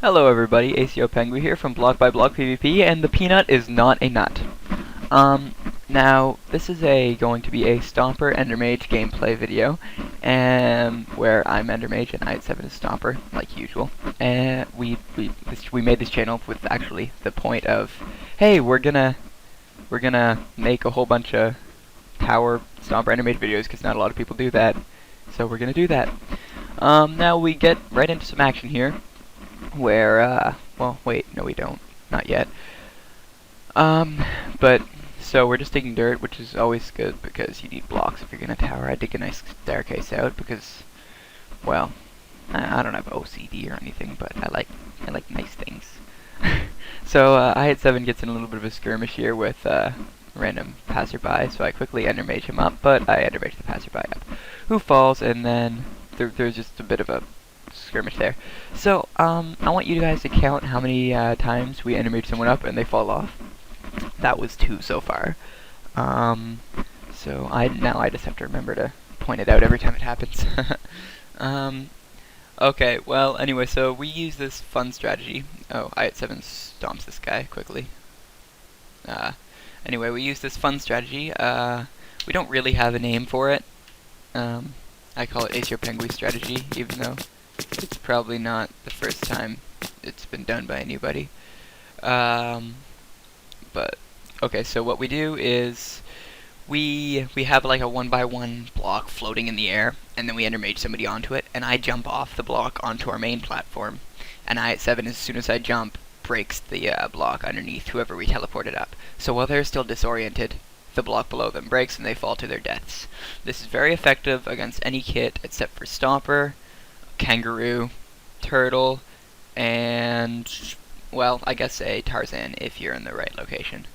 Hello everybody, Aceiopengui here from Blockbyblockpvp, and the peanut is not a nut. Now, this is going to be a Stomper Endermage gameplay video, where I'm Endermage and I7 is Stomper, like usual. And we made this channel with actually the point of, hey, we're gonna make a whole bunch of Tower Stomper Endermage videos, because not a lot of people do that, so we're gonna do that. Now we get right into some action here. Where, well, wait, no we don't. Not yet. So we're just digging dirt, which is always good, because you need blocks if you're gonna tower. I dig a nice staircase out, because, well, I don't have OCD or anything, but I like nice things. So, I7 gets in a little bit of a skirmish here with, random passerby, so I quickly endermage him up, but I endermage the passerby up, who falls, and then there's just a bit of a skirmish there. So, I want you guys to count how many times we endermage someone up and they fall off. That was 2 so far. So now I just have to remember to point it out every time it happens. Okay, well, anyway, so we use this fun strategy. Oh, I7 stomps this guy quickly. Anyway, we use this fun strategy. We don't really have a name for it. I call it Aceiopengui strategy, even though it's probably not the first time it's been done by anybody. But okay, so what we do is we have like a 1x1 block floating in the air, and then we endermage somebody onto it, and I jump off the block onto our main platform, and I7, as soon as I jump, breaks the block underneath whoever we teleported up. So while they're still disoriented, the block below them breaks and they fall to their deaths. This is very effective against any kit except for Stomper, Kangaroo, Turtle, and, well, I guess a Tarzan if you're in the right location.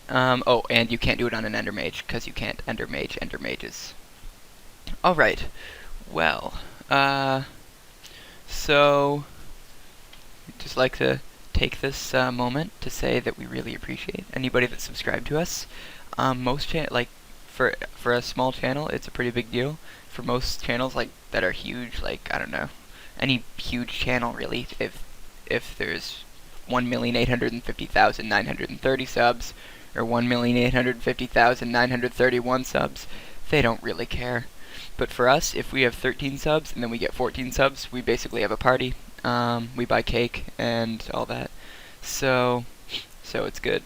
Oh, and you can't do it on an Endermage, because you can't Endermage Endermages. Alright, well, so, I'd just like to take this moment to say that we really appreciate anybody that subscribed to us. For a small channel, it's a pretty big deal. For most channels that are huge, I don't know, any huge channel really, if there's 1,850,930 subs or 1,850,931 subs, they don't really care. But for us, if we have 13 subs and then we get 14 subs, we basically have a party. We buy cake and all that. So it's good.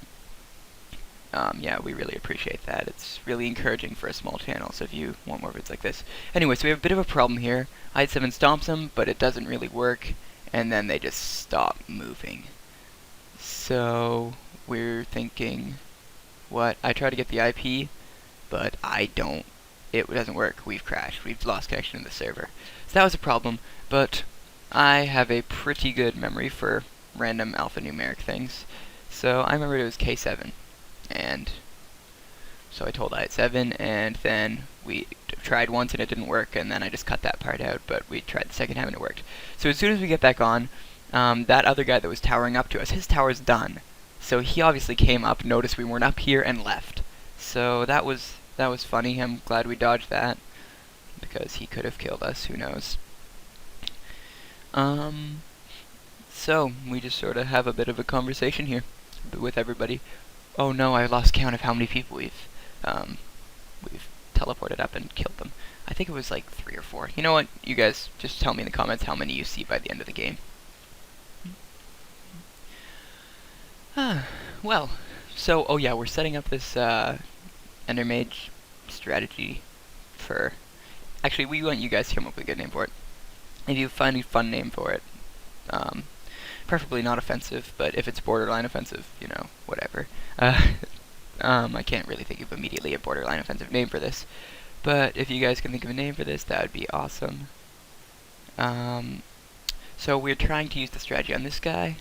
Yeah, we really appreciate that. It's really encouraging for a small channel, so if you want more vids like this. Anyway, so we have a bit of a problem here. I7 stomps them, but it doesn't really work, and then they just stop moving. So we're thinking, what? I try to get the IP, but it doesn't work. We've crashed. We've lost connection to the server. So that was a problem, but I have a pretty good memory for random alphanumeric things. So I remember it was K7. And so I told I7, and then we tried once and it didn't work, and then I just cut that part out, but we tried the second time and it worked. So as soon as we get back on, that other guy that was towering up to us, his tower's done. So he obviously came up, noticed we weren't up here, and left. So that was funny. I'm glad we dodged that, because he could have killed us, who knows. So we just sort of have a bit of a conversation here with everybody. Oh no, I lost count of how many people we've teleported up and killed them. I think it was like 3 or 4. You know what? You guys just tell me in the comments how many you see by the end of the game. Well, so, oh yeah, we're setting up this Endermage strategy for... Actually, we want you guys to come up with a good name for it. If you find a fun name for it, preferably not offensive, but if it's borderline offensive, you know, whatever. I can't really think of immediately a borderline offensive name for this, but if you guys can think of a name for this, that would be awesome. So we're trying to use the strategy on this guy.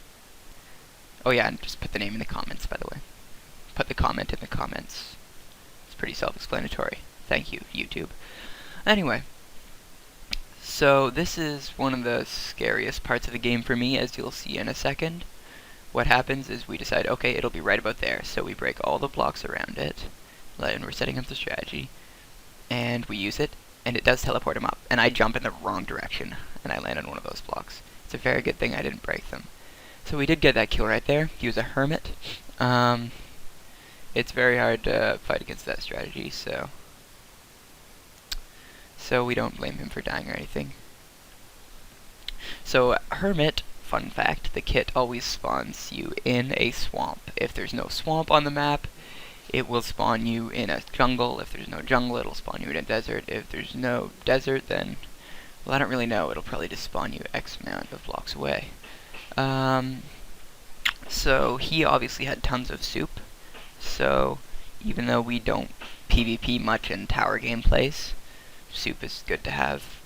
Oh yeah, and just put the name in the comments, by the way. Put the comment in the comments. It's pretty self-explanatory. Thank you, YouTube. Anyway. So this is one of the scariest parts of the game for me, as you'll see in a second. What happens is we decide, okay, it'll be right about there, so we break all the blocks around it, and we're setting up the strategy, and we use it, and it does teleport him up, and I jump in the wrong direction, and I land on one of those blocks. It's a very good thing I didn't break them. So we did get that kill right there. He was a hermit. It's very hard to fight against that strategy, so we don't blame him for dying or anything. So hermit, fun fact, the kit always spawns you in a swamp. If there's no swamp on the map, it will spawn you in a jungle. If there's no jungle, it'll spawn you in a desert. If there's no desert, then, well, I don't really know. It'll probably just spawn you X amount of blocks away. So he obviously had tons of soup. So even though we don't PvP much in tower gameplays, soup is good to have.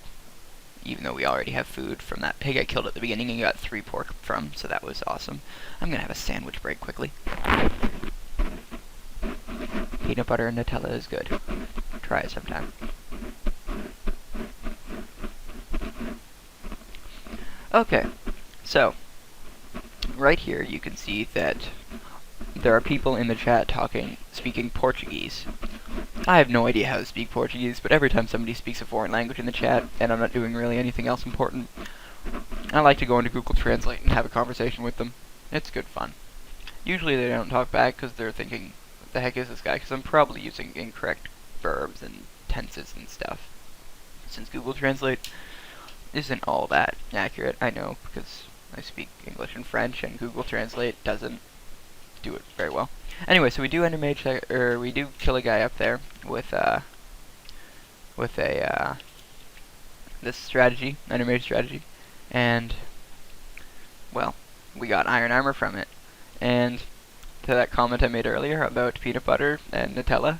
Even though we already have food from that pig I killed at the beginning and got 3 pork from, so that was awesome. I'm gonna have a sandwich break quickly. Peanut butter and Nutella is good. Try it sometime. Okay, so right here you can see that there are people in the chat speaking Portuguese. I have no idea how to speak Portuguese, but every time somebody speaks a foreign language in the chat, and I'm not doing really anything else important, I like to go into Google Translate and have a conversation with them. It's good fun. Usually they don't talk back because they're thinking, what the heck is this guy? Because I'm probably using incorrect verbs and tenses and stuff. Since Google Translate isn't all that accurate, I know, because I speak English and French, and Google Translate doesn't do it very well. Anyway, so we do we do kill a guy up there with this strategy, Endermage strategy, and well, we got iron armor from it. And to that comment I made earlier about peanut butter and Nutella,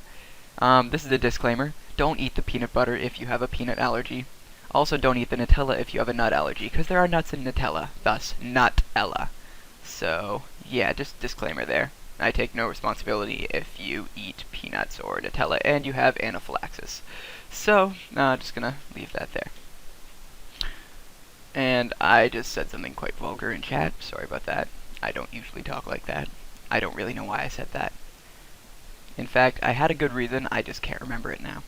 this is a disclaimer: don't eat the peanut butter if you have a peanut allergy. Also, don't eat the Nutella if you have a nut allergy, because there are nuts in Nutella, thus Nutella. So yeah, just disclaimer there. I take no responsibility if you eat peanuts or Nutella and you have anaphylaxis. So, just gonna leave that there. And I just said something quite vulgar in chat. Sorry about that. I don't usually talk like that. I don't really know why I said that. In fact, I had a good reason, I just can't remember it now.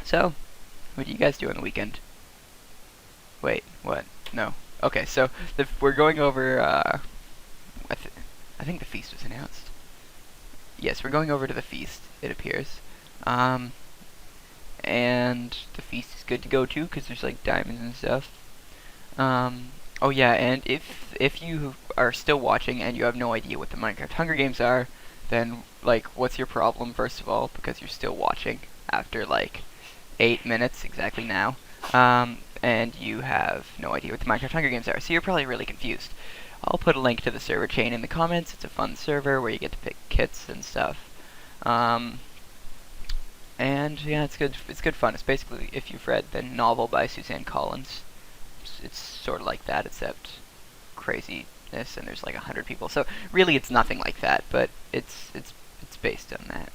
So, what do you guys do on the weekend? Wait, what? No. Okay, so we're going over, I think the feast was announced. Yes, we're going over to the feast, it appears. And the feast is good to go to, because there's, like, diamonds and stuff. Oh yeah, and if you are still watching and you have no idea what the Minecraft Hunger Games are, then, like, what's your problem, first of all, because you're still watching after, like, 8 minutes exactly now. And you have no idea what the Minecraft Hunger Games are, so you're probably really confused. I'll put a link to the server chain in the comments. It's a fun server where you get to pick kits and stuff. And yeah, it's good fun. It's basically, if you've read the novel by Suzanne Collins, it's sort of like that, except craziness, and there's like 100 people. So really, it's nothing like that, but it's based on that.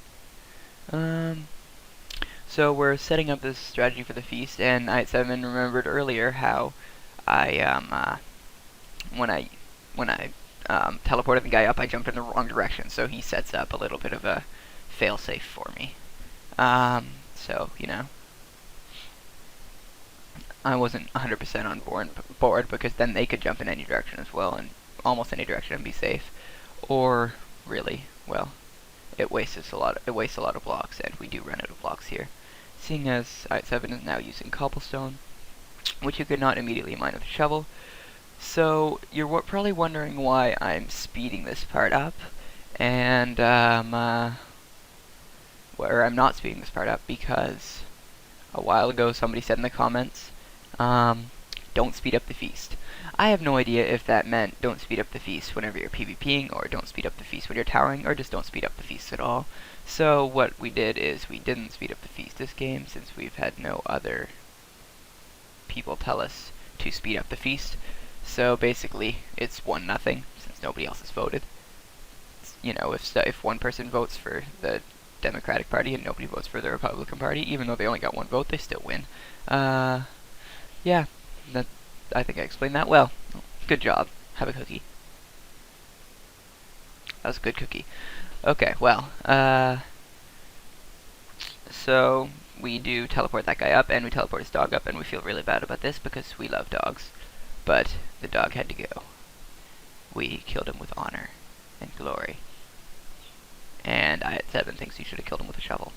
So we're setting up this strategy for the feast, and I7 remembered earlier how I when I teleported the guy up, I jumped in the wrong direction. So he sets up a little bit of a failsafe for me. So you know, I wasn't 100% on board because then they could jump in any direction as well, and almost any direction and be safe. Or really, well, it wastes a lot of blocks, and we do run out of blocks here. Seeing as I7 is now using cobblestone, which you could not immediately mine with a shovel. So you're probably wondering why I'm speeding this part up, and where I'm not speeding this part up, because a while ago somebody said in the comments, don't speed up the feast. I have no idea if that meant don't speed up the feast whenever you're PvPing, or don't speed up the feast when you're towering, or just don't speed up the feast at all. So what we did is we didn't speed up the feast this game, since we've had no other people tell us to speed up the feast. So basically, it's 1-0, since nobody else has voted. You know, if one person votes for the Democratic Party and nobody votes for the Republican Party, even though they only got 1 vote, they still win. Yeah, I think I explained that well. Good job. Have a cookie. That was a good cookie. Okay, well, so we do teleport that guy up, and we teleport his dog up, and we feel really bad about this because we love dogs. But the dog had to go. We killed him with honor and glory. And I7 thinks he should have killed him with a shovel.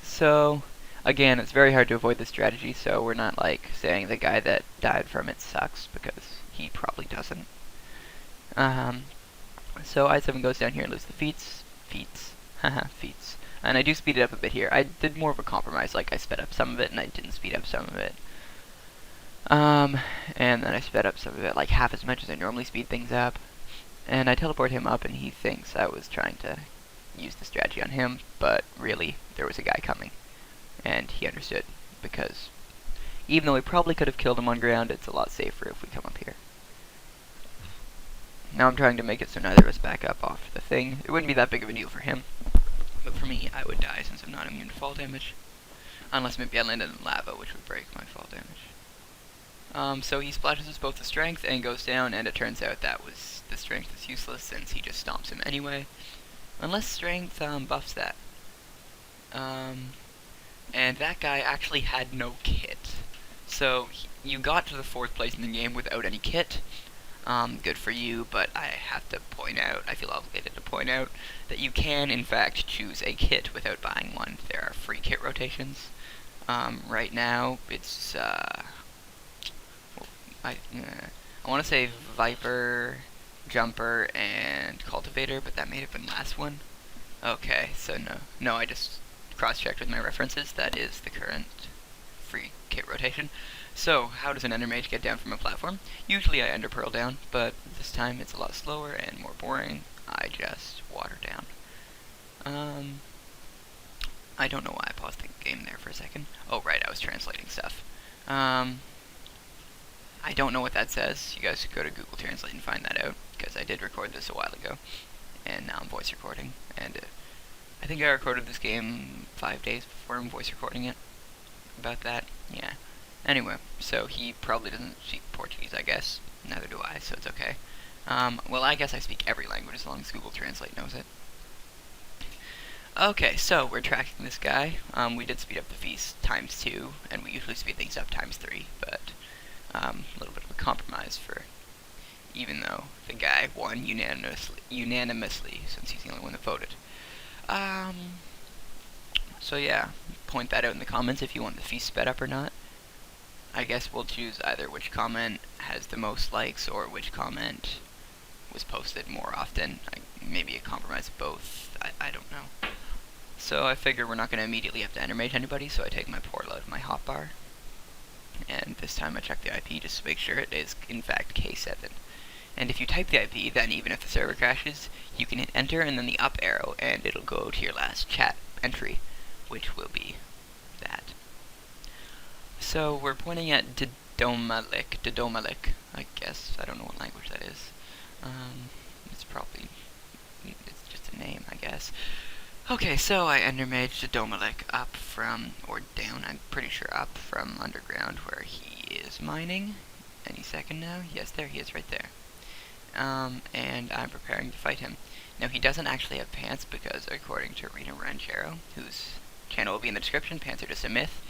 So, again, it's very hard to avoid this strategy, so we're not, like, saying the guy that died from it sucks, because he probably doesn't. So I7 goes down here and loses the feats. Feats. And I do speed it up a bit here. I did more of a compromise, like I sped up some of it and I didn't speed up some of it. And then I sped up some of it like half as much as I normally speed things up. And I teleport him up and he thinks I was trying to use the strategy on him, but really, there was a guy coming. And he understood, because even though we probably could have killed him on ground, it's a lot safer if we come up here. Now I'm trying to make it so neither of us back up off the thing. It wouldn't be that big of a deal for him, but for me, I would die since I'm not immune to fall damage. Unless maybe I landed in lava, which would break my fall damage. So he splashes us both the strength and goes down, and it turns out that was the strength is useless since he just stomps him anyway. Unless strength buffs that. And that guy actually had no kit. So you got to the 4th place in the game without any kit. Good for you, but I have to point out, I feel obligated to point out, that you can in fact choose a kit without buying one. There are free kit rotations. Right now, it's, I want to say Viper, Jumper, and Cultivator, but that may have been last one. Okay, so no, I just cross-checked with my references. That is the current free kit rotation. So, how does an Endermage get down from a platform? Usually I enderpearl down, but this time it's a lot slower and more boring. I just water down. I don't know why I paused the game there for a second. Oh, right, I was translating stuff. I don't know what that says. You guys could go to Google Translate and find that out, because I did record this a while ago, and now I'm voice recording, and I think I recorded this game 5 days before I'm voice recording it. About that, yeah. Anyway, so he probably doesn't speak Portuguese, I guess. Neither do I, so it's okay. Well, I guess I speak every language as long as Google Translate knows it. Okay, so we're tracking this guy. We did speed up the feast ×2, and we usually speed things up ×3, but a little bit of a compromise for, even though the guy won unanimously since he's the only one that voted. So yeah, point that out in the comments if you want the feast sped up or not. I guess we'll choose either which comment has the most likes or which comment was posted more often. Maybe a compromise of both. I don't know. So I figure we're not going to immediately have to endermage anybody, so I take my portal out of my hotbar. And this time I check the IP just to make sure it is in fact K7. And if you type the IP, then even if the server crashes, you can hit enter and then the up arrow, and it'll go to your last chat entry, which will be that. So we're pointing at Dedomalik, I guess. I don't know what language that is. It's just a name, I guess. Okay, so I endermage Dedomalik up from, or down, I'm pretty sure up from underground where he is mining. Any second now? Yes, there he is, right there. And I'm preparing to fight him. Now, he doesn't actually have pants because, according to Rita Ranchero, whose channel will be in the description, pants are just a myth.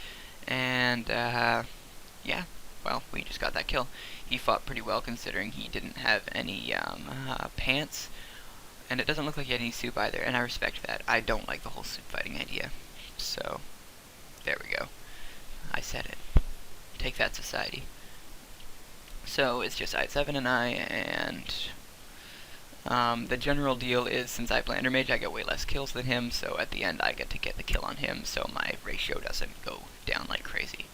And, yeah, well, we just got that kill. He fought pretty well considering he didn't have any, pants. And it doesn't look like he had any soup either, and I respect that. I don't like the whole soup fighting idea. So, there we go. I said it. Take that, society. So, it's just I7 and I, and the general deal is, since I play Endermage, I get way less kills than him, so at the end I get to get the kill on him, so my ratio doesn't go down like crazy.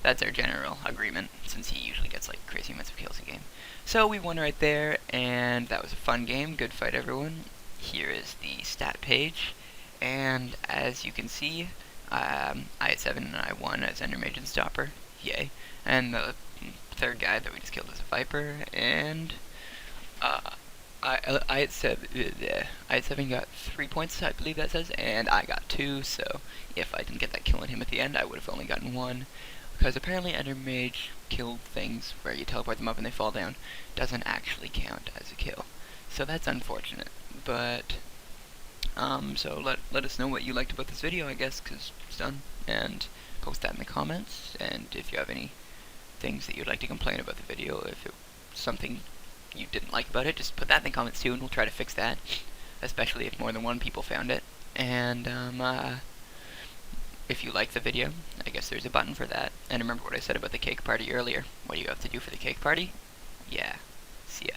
That's our general agreement, since he usually gets like crazy amounts of kills a game. So we won right there, and that was a fun game. Good fight, everyone. Here is the stat page, and as you can see, I had 7 and I won as Endermage and Stomper. Yay. And the third guy that we just killed was a Viper, and I had 7 got 3 points, I believe that says, and I got 2, so if I didn't get that kill on him at the end, I would have only gotten 1. Because apparently Endermage killed things where you teleport them up and they fall down doesn't actually count as a kill. So that's unfortunate, but So let us know what you liked about this video, I guess, because it's done, and post that in the comments. And if you have any things that you'd like to complain about the video, if it was something you didn't like about it, just put that in the comments too, and we'll try to fix that, especially if more than one people found it. And if you like the video, I guess there's a button for that. And remember what I said about the cake party earlier. What do you have to do for the cake party? Yeah. See ya.